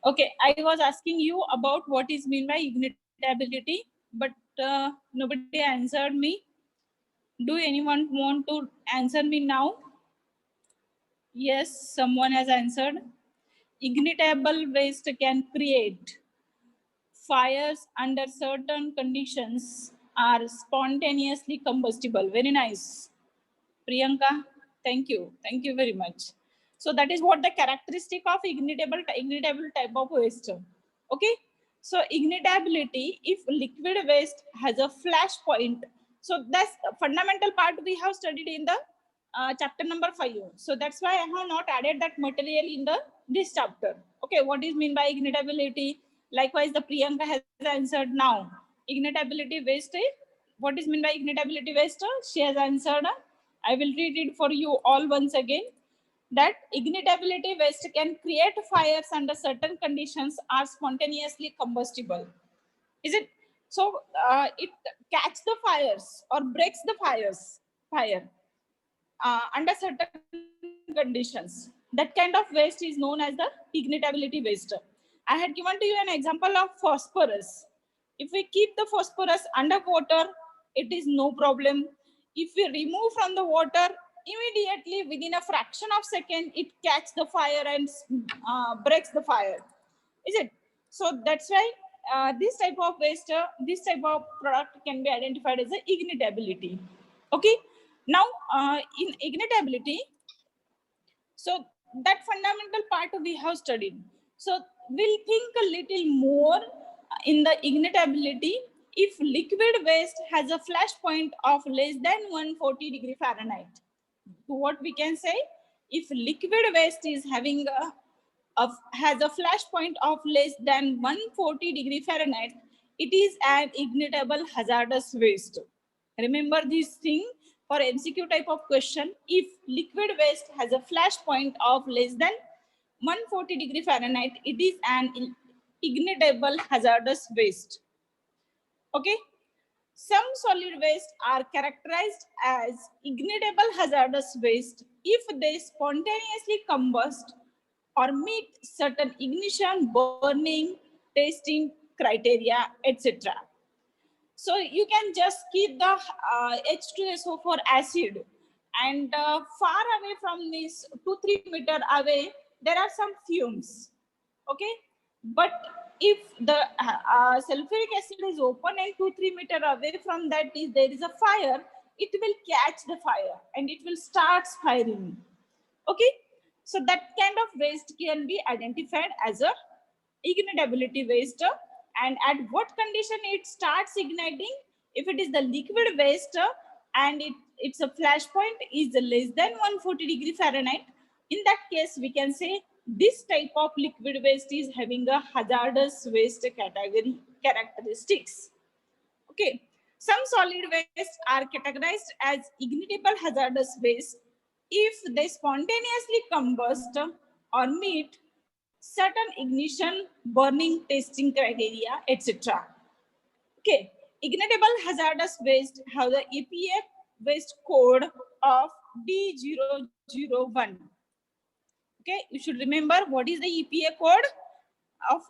Okay, I was asking you about what is mean by ignitability, but nobody answered me. Do anyone want to answer me now? Yes, someone has answered. Ignitable waste can create fires under certain conditions are spontaneously combustible. Very nice. Priyanka, thank you. Thank you very much. So that is what the characteristic of ignitable type of waste. Okay. So ignitability, if liquid waste has a flash point, so that's the fundamental part we have studied in the chapter number 5. So that's why I have not added that material in the this chapter. Okay, what is mean by ignitability? Likewise, the Priyanka has answered now. Ignitability waste. What is mean by ignitability waste? She has answered. I will read it for you all once again. That ignitability waste can create fires under certain conditions are spontaneously combustible. Is it? So it catch the fires or breaks the fire under certain conditions. That kind of waste is known as the ignitability waste. I had given to you an example of phosphorus. If we keep the phosphorus under water, it is no problem. If we remove from the water, immediately within a fraction of second, it catches the fire and breaks the fire. Is it? So that's why this type of waste, this type of product can be identified as a ignitability. Okay. Now, in ignitability, so that fundamental part we have studied. So we'll think a little more in the ignitability. If liquid waste has a flash point of less than 140 degree Fahrenheit, what we can say, if liquid waste is having has a flash point of less than 140 degree Fahrenheit, it is an ignitable hazardous waste. Remember this thing for MCQ type of question. If liquid waste has a flash point of less than 140 degree Fahrenheit, it is an ignitable hazardous waste. Okay. Some solid waste are characterized as ignitable hazardous waste if they spontaneously combust or meet certain ignition, burning, testing criteria, etc. So you can just keep the H2SO4 acid and far away from this 2-3 meter away, there are some fumes. Okay. But if the sulfuric acid is open and 2-3 meter away from that is there is a fire, it will catch the fire and it will start firing. Okay. So that kind of waste can be identified as a ignitability waste. And at what condition it starts igniting? If it is the liquid waste and it's a flash point is less than 140 degree Fahrenheit, in that case we can say this type of liquid waste is having a hazardous waste category characteristics. Okay. Some solid waste are categorized as ignitable hazardous waste if they spontaneously combust or meet certain ignition, burning, testing criteria, etc. Okay. Ignitable hazardous waste have the EPA waste code of D001. Okay. You should remember what is the EPA code of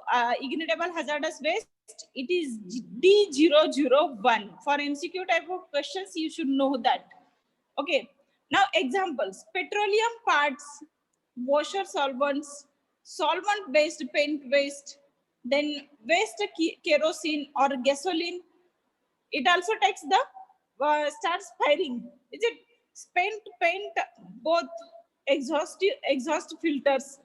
ignitable hazardous waste. It is D001. For MCQ type of questions, you should know that. Okay. Now examples: petroleum parts, washer solvents, solvent-based paint waste, then waste kerosene or gasoline. It also takes the starts firing. Is it spent paint, both exhaust filters?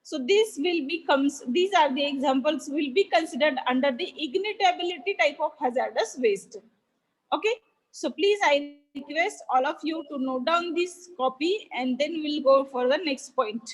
So this will becomes, these are the examples will be considered under the ignitability type of hazardous waste. Okay. So please, I request all of you to note down this copy and then we'll go for the next point.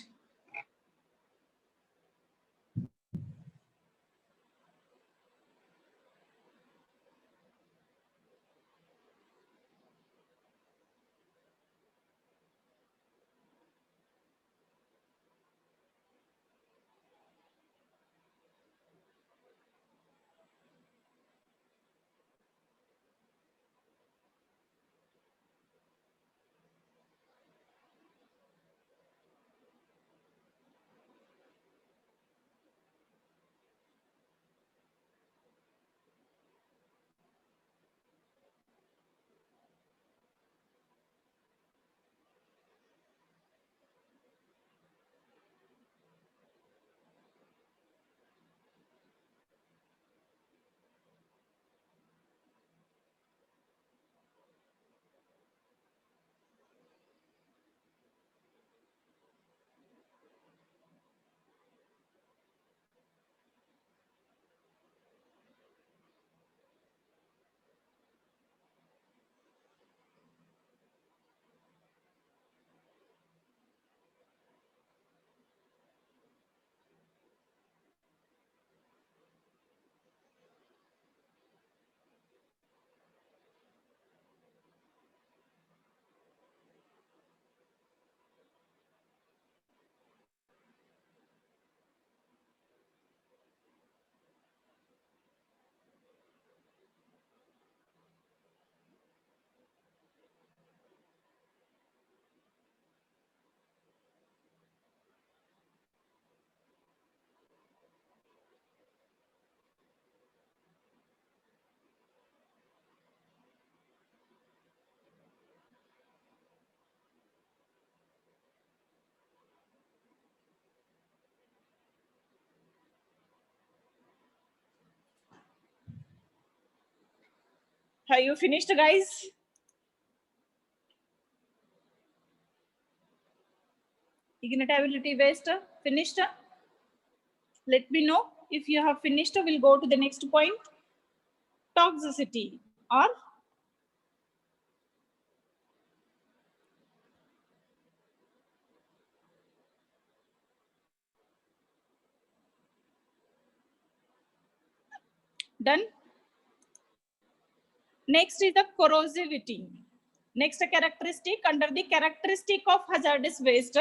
Have you finished, guys? Ignitability waste finished? Let me know if you have finished. We'll go to the next point. Toxicity or done. Next is the corrosivity. Next characteristic under the characteristic of hazardous waste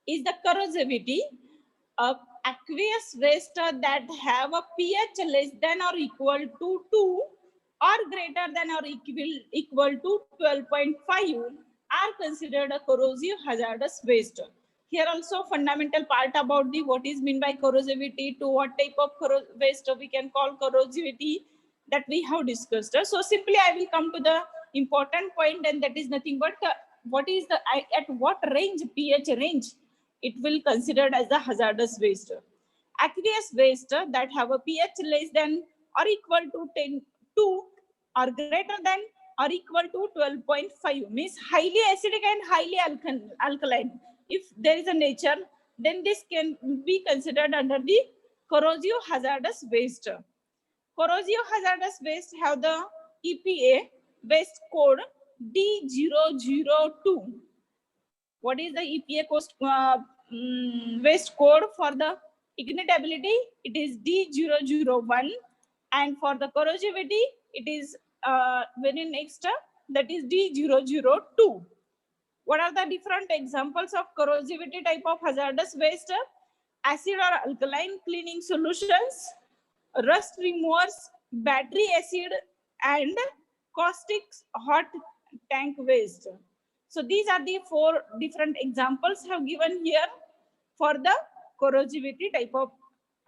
is the corrosivity. Aqueous waste that have a pH less than or equal to 2 or greater than or equal to 12.5 are considered a corrosive hazardous waste. Here also fundamental part about the what is mean by corrosivity, to what type of waste we can call corrosivity, that we have discussed. So simply I will come to the important point, and that is nothing but what is the at what range, pH range, it will considered as a hazardous waste. Aqueous waste that have a pH less than or equal to 2 or greater than or equal to 12.5 means highly acidic and highly alkaline. If there is a nature, then this can be considered under the corrosive hazardous waste. Corrosive hazardous waste have the EPA waste code D002. What is the EPA waste code for the ignitability? It is D001, and for the corrosivity, it is very next, that is D002. What are the different examples of corrosivity type of hazardous waste? Acid or alkaline cleaning solutions, rust removers, battery acid, and caustic hot tank waste. So these are the 4 different examples have given here for the corrosivity type of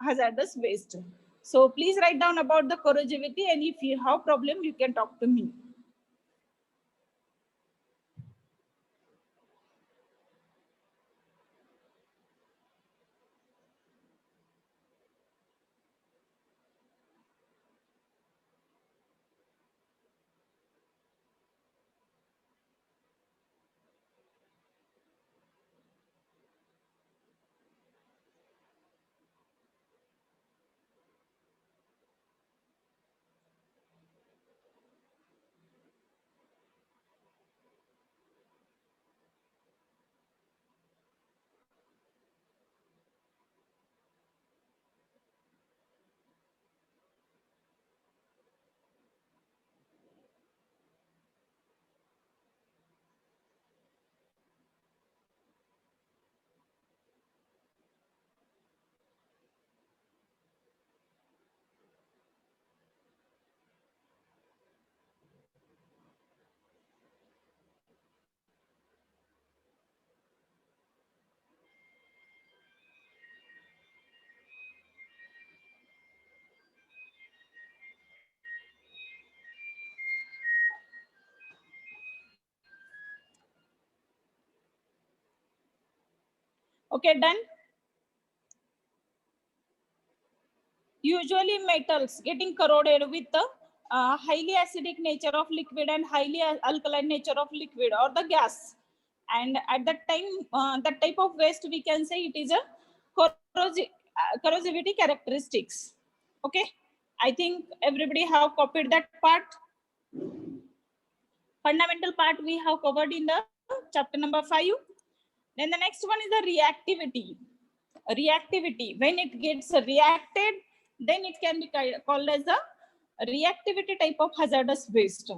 hazardous waste. So please write down about the corrosivity, and if you have problem, you can talk to me. Okay, done. Usually metals getting corroded with the highly acidic nature of liquid and highly alkaline nature of liquid or the gas. And at that time, that type of waste, we can say it is a corrosivity characteristics. Okay, I think everybody have copied that part. Fundamental part we have covered in the chapter number 5. Then the next one is the reactivity. Reactivity, when it gets reacted, then it can be called as a reactivity type of hazardous waste.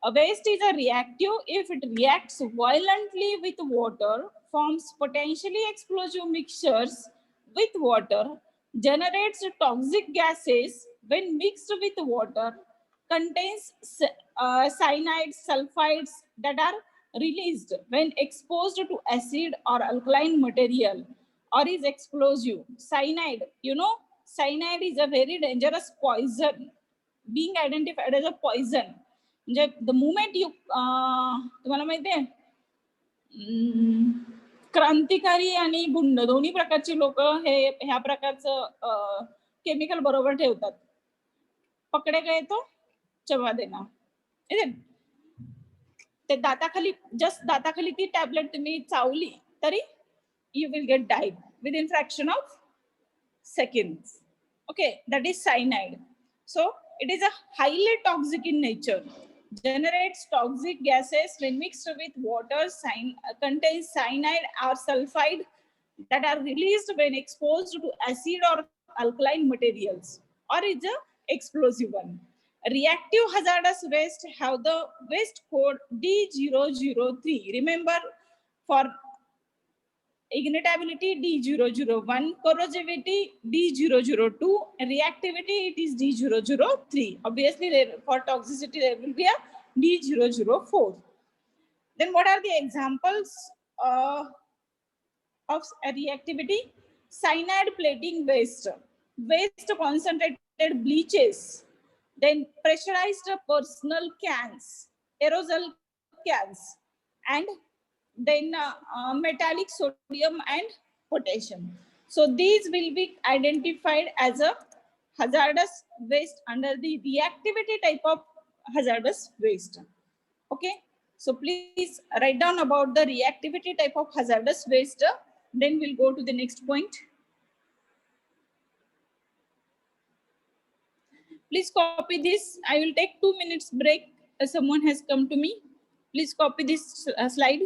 A waste is a reactive if it reacts violently with water, forms potentially explosive mixtures with water, generates toxic gases when mixed with water, contains cyanides, sulfides that are released when exposed to acid or alkaline material, or is explosive. Cyanide, cyanide is a very dangerous poison, being identified as a poison. The moment you तुम्हाला माहिती आहे, क्रांतिकारी आणि गुंड दोन्ही प्रकारची लोक हे ह्या प्रकारचं केमिकल बरोबर ठेवतात. पकडे गए तो चबा देना. is it? ते दाताखाली जस्ट दाताखाली ती टॅबलेट तुम्ही चावली तरी you will get died within fraction of seconds. Okay, that is cyanide. So it is a highly toxic in nature, generates toxic gases when mixed with water, contains cyanide or sulfide that are released when exposed to acid or alkaline materials, or is a explosive one. Reactive hazardous waste have the waste code D003. Remember, for ignitability D001, corrosivity D002, reactivity it is D003. Obviously, for toxicity there will be a D004. Then what are the examples uh, of reactivity? Cyanide plating waste, waste concentrated bleaches, then pressurized personal cans, aerosol cans, and then metallic sodium and potassium. So these will be identified as a hazardous waste under the reactivity type of hazardous waste. Okay, so please write down about the reactivity type of hazardous waste. Then we'll go to the next point. Please copy this. I will take 2 minutes break. Someone has come to me. Please copy this slide.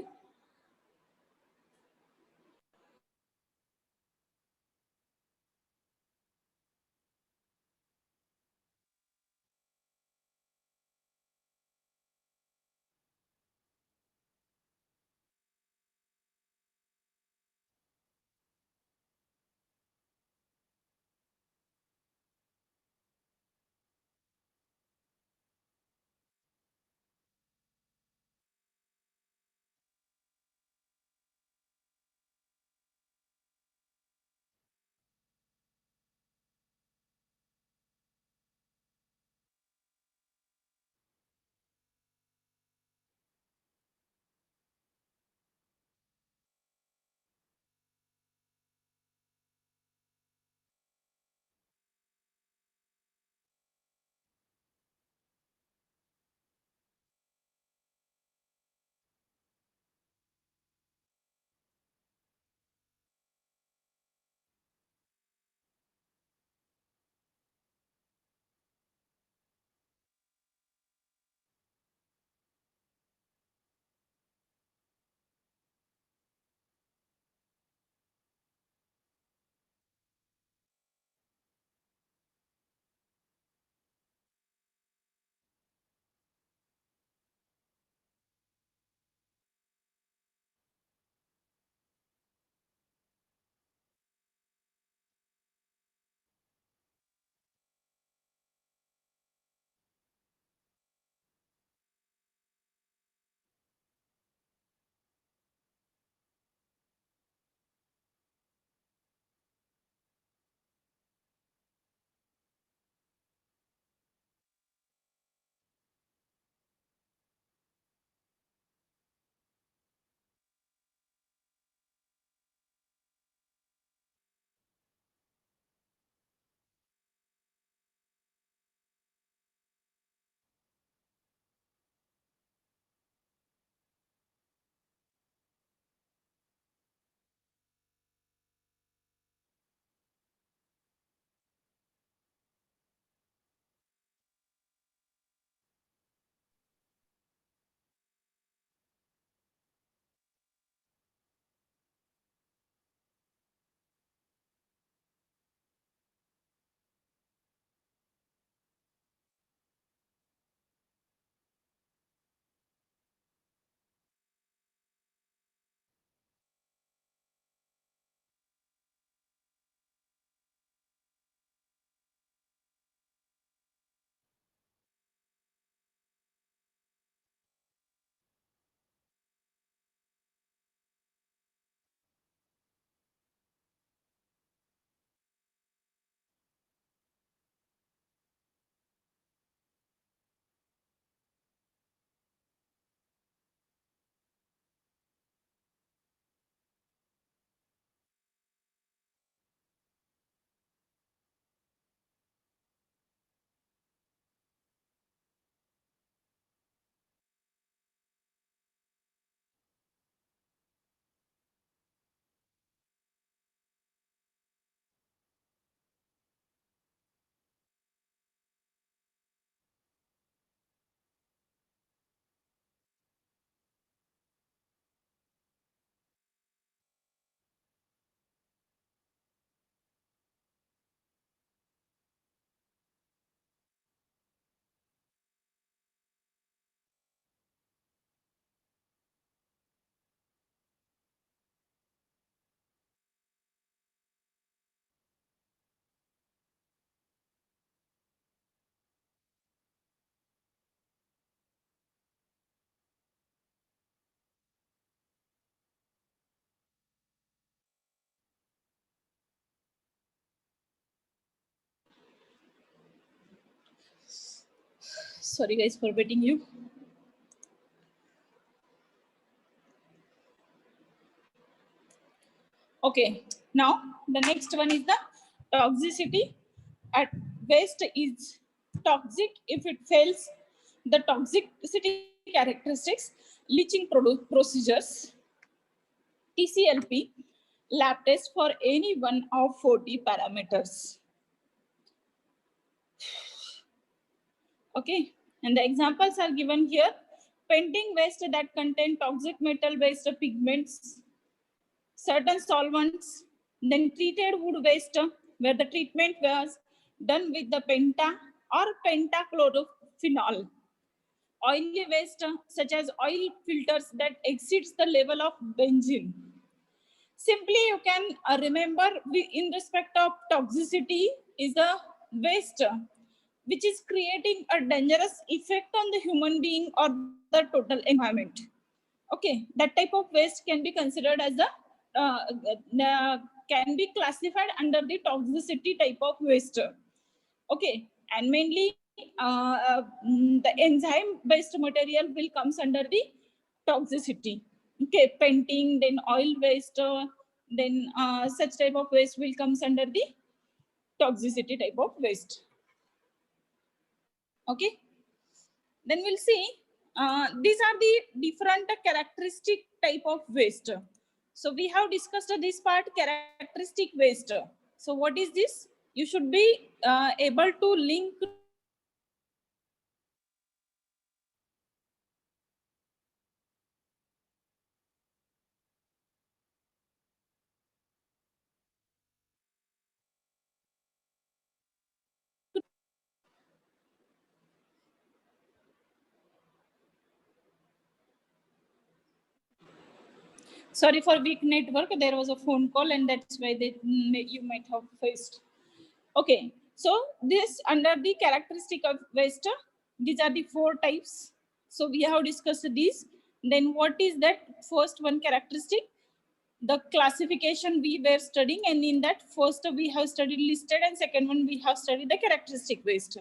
Sorry guys for waiting you. Okay, now the next one is the toxicity. At waste is toxic if it fails the toxicity characteristics, leaching procedures, TCLP, lab test for any one of 40 parameters. Okay, and the examples are given here. Painting waste that contain toxic metal-based pigments, certain solvents, then treated wood waste where the treatment was done with the penta or pentachlorophenol. Oily waste such as oil filters that exceeds the level of benzene. Simply you can remember in respect of toxicity is a waste which is creating a dangerous effect on the human being or the total environment. Okay, that type of waste can be considered as a can be classified under the toxicity type of waste. Okay, and mainly the enzyme based material will comes under the toxicity. Okay, painting, then oil waste, then such type of waste will comes under the toxicity type of waste. Okay, then we'll see these are the different characteristic type of waste. So we have discussed this part, characteristic waste. So what is this? You should be able to link sorry for weak network, there was a phone call and that's why you might have faced. Okay, so this under the characteristic of waste, these are the 4 types. So we have discussed these. Then what is that first one characteristic? The classification we were studying, and in that first we have studied listed and second one we have studied the characteristic waste.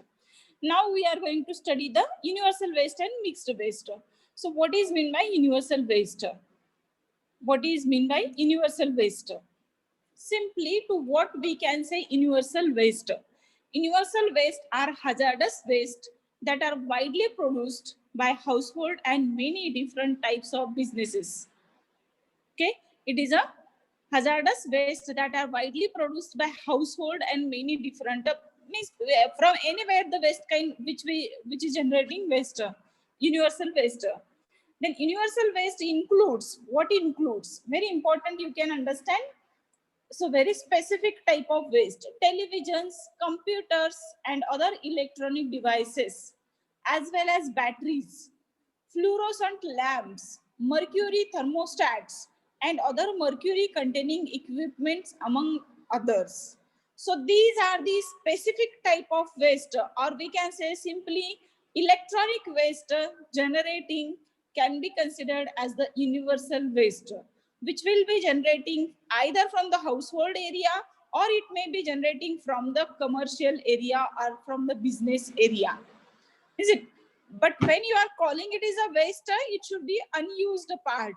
Now we are going to study the universal waste and mixed waste. So what is meant by universal waste? What is mean by universal waste? Simply to what we can say universal waste. Universal waste are hazardous waste that are widely produced by household and many different types of businesses. Okay, it is a hazardous waste that are widely produced by household and many different means from anywhere the waste kind which is generating waste, universal waste. Then universal waste includes what includes very important you can understand. So very specific type of waste, televisions, computers and other electronic devices as well as batteries, fluorescent lamps, mercury thermostats and other mercury containing equipments among others. So these are the specific type of waste, or we can say simply electronic waste generating can be considered as the universal waste, which will be generating either from the household area or it may be generating from the commercial area or from the business area. Is it? But when you are calling it is a waste, it should be unused part.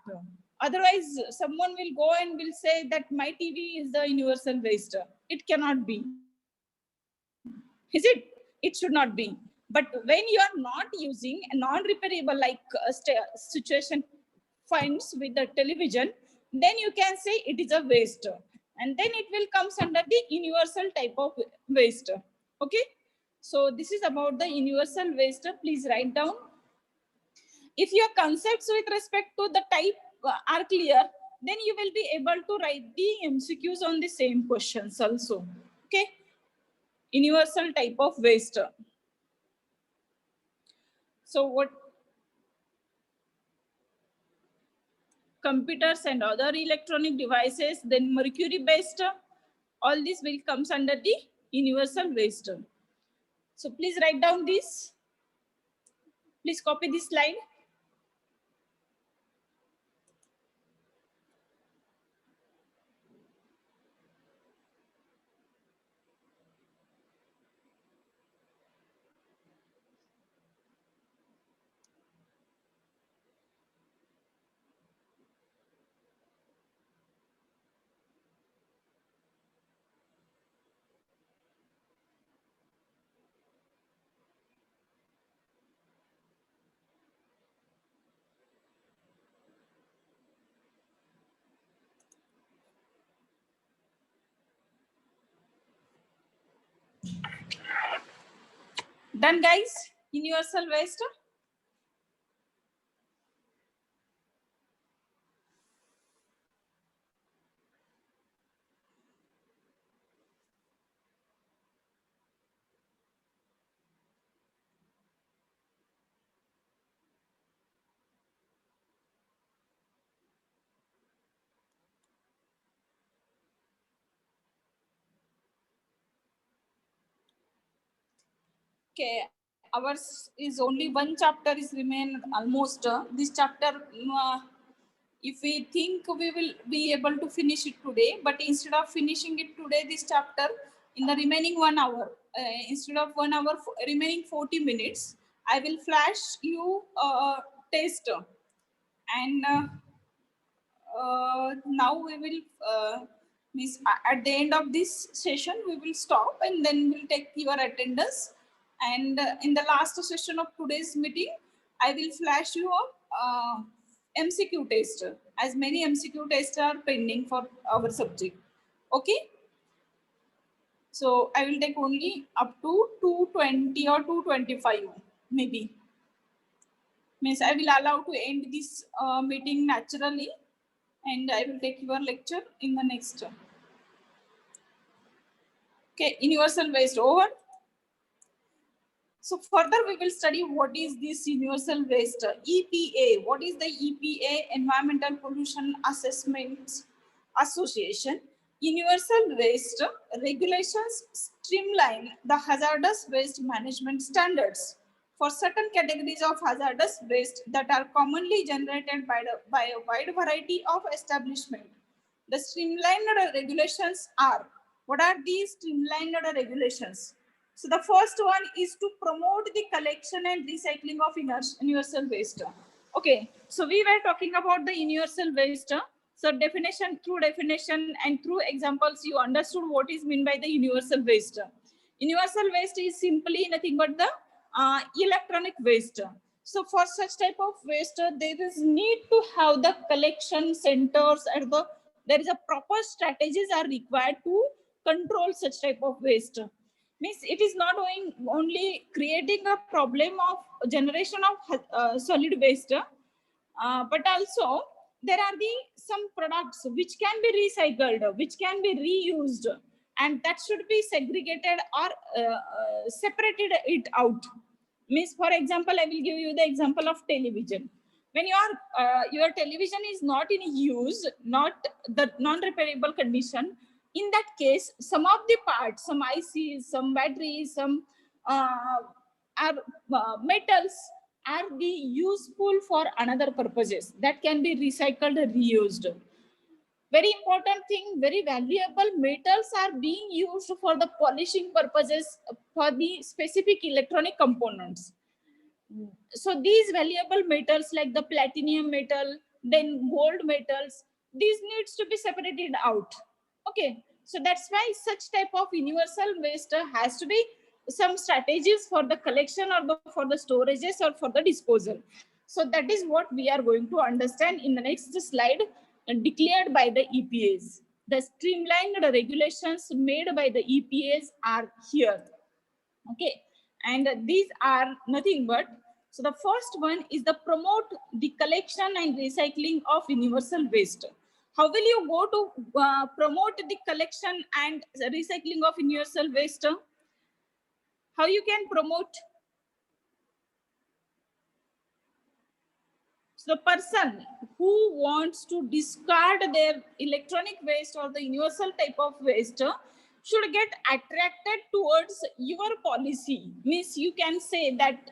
Otherwise, someone will go and will say that my TV is the universal waste. It cannot be. Is it? It should not be. But when you are not using a non-repairable like situation finds with the television, then you can say it is a waste. And then it will comes under the universal type of waste. Okay. So this is about the universal waste. Please write down. If your concepts with respect to the type are clear, then you will be able to write the MCQs on the same questions also. Okay. Universal type of waste. So what computers and other electronic devices, then mercury based, all this will comes under the universal waste. So please write down this. Please copy this slide. Done, guys? Universal waste. Okay, ours is only one chapter is remain almost. This chapter, if we think we will be able to finish it today, but instead of finishing it today, this chapter in the remaining 1 hour, instead of 1 hour, remaining 40 minutes, I will flash you a test, and now we will at the end of this session we will stop and then we'll take your attendance, and in the last session of today's meeting I will flash you a MCQ test, as many MCQ tests are pending for our subject. Okay, so I will take only up to 220 or 225 maybe. Means I will allow to end this meeting naturally, and I will take your lecture in the next. Okay, universal waste over. So further we will study what is this universal waste. EPA. What is the EPA? Environmental Pollution Assessment Association. Universal waste regulations streamline the hazardous waste management standards for certain categories of hazardous waste that are commonly generated by a wide variety of establishments. The streamlined regulations are, what are these streamlined regulations? So the first one is to promote the collection and recycling of universal waste. Okay, so we were talking about the universal waste. So definition and through examples, you understood what is meant by the universal waste. Universal waste is simply nothing but the electronic waste. So for such type of waste, there is need to have the collection centers, and there is a proper strategies are required to control such type of waste. Means it is not only creating a problem of generation of solid waste, but also there are some products which can be recycled, which can be reused, and that should be segregated or separated it out. Means, for example, I will give you the example of television. When your television is not in use, not the non-repairable condition, in that case, some of the parts, some ICs, some batteries, some are metals are be useful for another purposes that can be recycled or reused. Very important thing, very valuable metals are being used for the polishing purposes for the specific electronic components. So these valuable metals like the platinum metal, then gold metals, these needs to be separated out. Okay, so that's why such type of universal waste has to be some strategies for the collection or for the storages or for the disposal. So that is what we are going to understand in the next slide, declared by the EPAs. The streamlined regulations made by the EPAs are here. Okay, and these are nothing but, so the first one is the promote the collection and recycling of universal waste. How will you go to promote the collection and recycling of universal waste? How you can promote? So the person who wants to discard their electronic waste or the universal type of waste should get attracted towards your policy. Means you can say that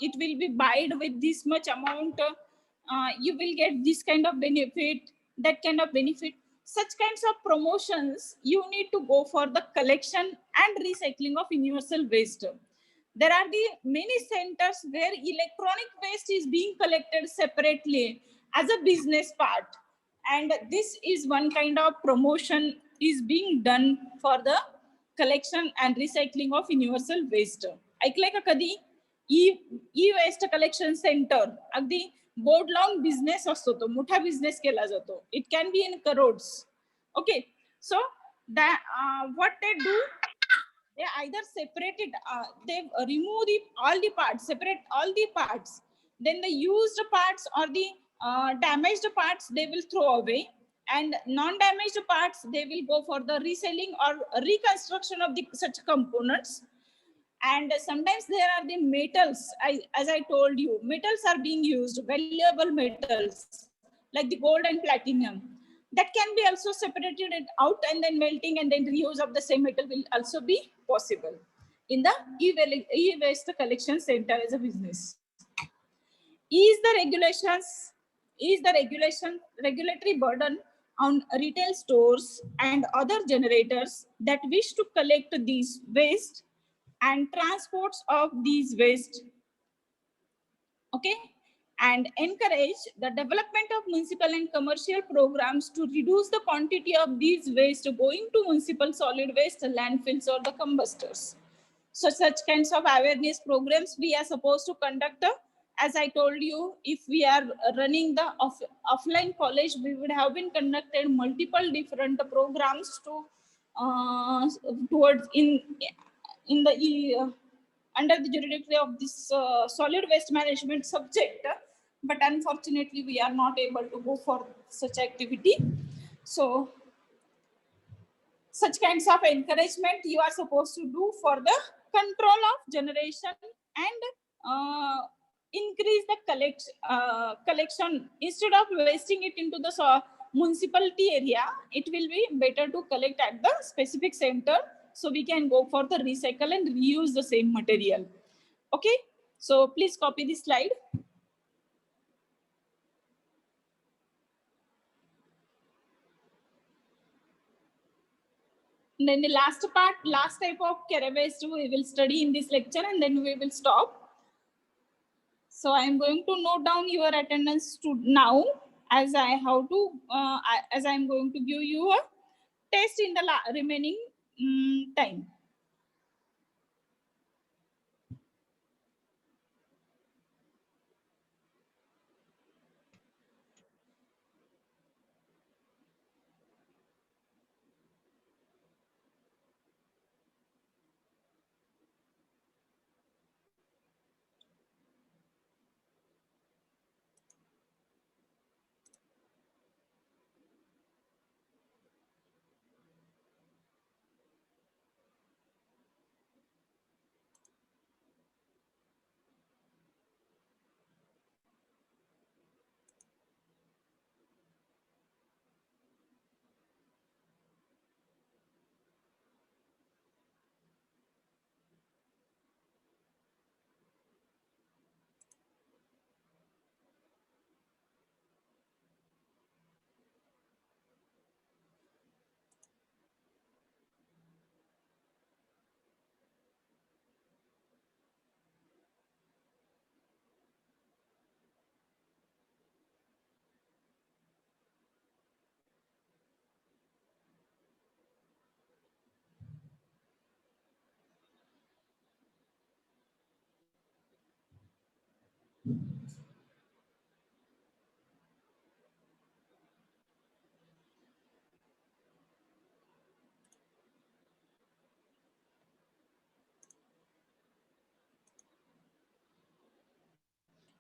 it will be buyed with this much amount, you will get this kind of benefit, that kind of benefit. Such kinds of promotions, you need to go for the collection and recycling of universal waste. There are the many centers where electronic waste is being collected separately as a business part, and this is one kind of promotion is being done for the collection and recycling of universal waste. ऐकलंय का कधी? ई waste collection centre अगदी board लावून business असतो, तो मोठा business केला जातो. It can be in crores. Okay, so what they do, They either separate it, they remove all the parts, separate all the parts. Then the used parts or the damaged parts they will throw away, and non-damaged parts they will go for the reselling or reconstruction of the such components. And sometimes there are the metals. As I told you, metals are being used, valuable metals like the gold and platinum, that can be also separated it out, and then melting and then reuse of the same metal will also be possible in the e-waste collection center as a business. Is the regulations, is the regulatory burden on retail stores and other generators that wish to collect these waste and transports of these waste, okay, and encourage the development of municipal and commercial programs to reduce the quantity of these waste going to municipal solid waste landfills or the combustors. So such kinds of awareness programs we are supposed to conduct. As I told you, if we are running the offline college, we would have been conducted multiple different programs to towards in the under the jurisdiction of this solid waste management subject, but unfortunately we are not able to go for such activity. So such kinds of encouragement you are supposed to do for the control of generation and increase the collection. Instead of wasting it into the municipality area, it will be better to collect at the specific center, so we can go for the recycle and reuse the same material. Okay, so please copy this slide. And then the last part, last type of Kera waste we will study in this lecture, and then we will stop. So I am going to note down your attendance to now, as I have to, as I am going to give you a test in the remaining time.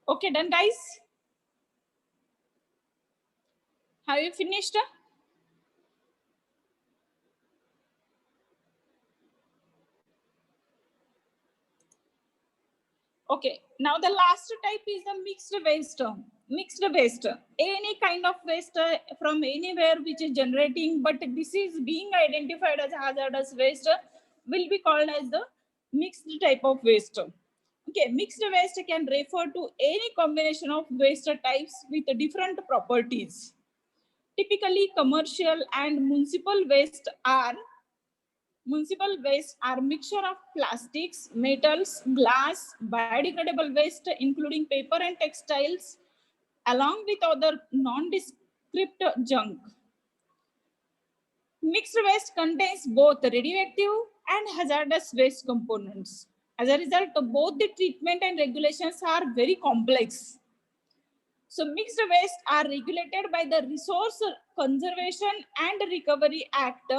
Okay, done, guys. Have you finished? Okay, now the last type is the mixed waste. Mixed waste, any kind of waste from anywhere which is generating, but this is being identified as hazardous waste, will be called as the mixed type of waste. Okay, mixed waste can refer to any combination of waste types with different properties. Typically, commercial and municipal waste are mixture of plastics, metals, glass, biodegradable waste, including paper and textiles, along with other nondescript junk. Mixed waste contains both radioactive and hazardous waste components. As a result, both the treatment and regulations are very complex. So mixed waste are regulated by the Resource Conservation and Recovery Act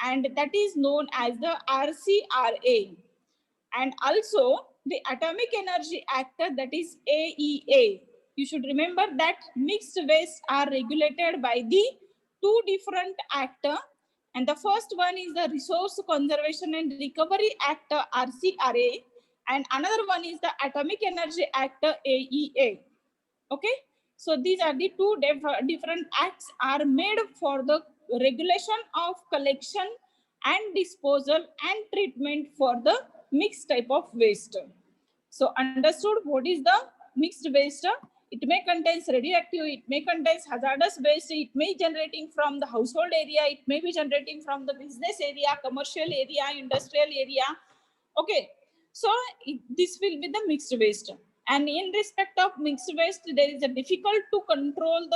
and that is known as the RCRA. And also the Atomic Energy Act, that is AEA. You should remember that mixed waste are regulated by the two different acts, and the first one is the Resource Conservation and Recovery Act, RCRA, and another one is the Atomic Energy Act, AEA. Okay, so these are the two different acts are made for the regulation of collection and disposal and treatment for the mixed type of waste. So understood what is the mixed waste? It may contains radioactive, it may contains hazardous waste, it may generating from the household area, it may be generating from the business area, commercial area, industrial area. Okay, so this will be the mixed waste. And in respect of mixed waste, there is a difficult to control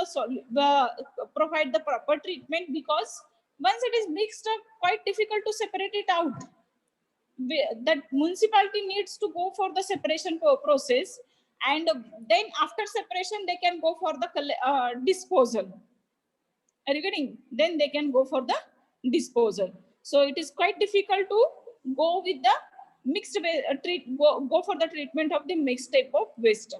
provide the proper treatment, because once it is mixed up, quite difficult to separate it out. That municipality needs to go for the separation process, and then after separation they can go for the disposal. Are you getting? Then they can go for the disposal. So it is quite difficult to go with the mixed waste, go for the treatment of the mixed type of waste.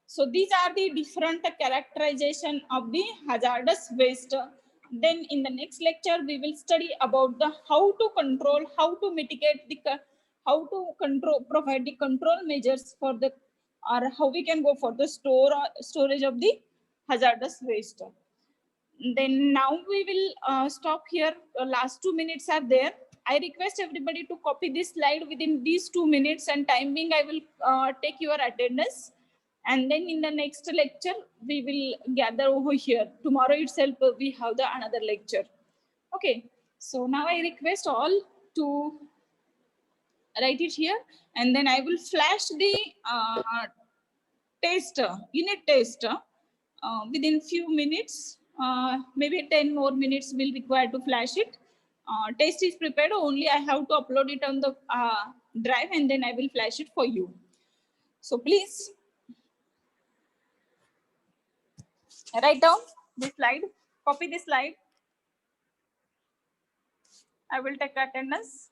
So these are the different characterization of the hazardous waste. Then in the next lecture, we will study about the how to control, how to mitigate the, how to control, provide the control measures for the, or how we can go for the storage of the hazardous waste. Then now we will stop here. Last 2 minutes are there. I request everybody to copy this slide within these 2 minutes, and time being I will take your attendance. And then in the next lecture, we will gather over here. Tomorrow itself, we have the another lecture. Okay. So now I request all to write it here, and then I will flash the unit test within few minutes. Maybe 10 more minutes will require to flash it. Test is prepared, only I have to upload it on the drive, and then I will flash it for you. So please write down this slide, copy this slide. I will take attendance.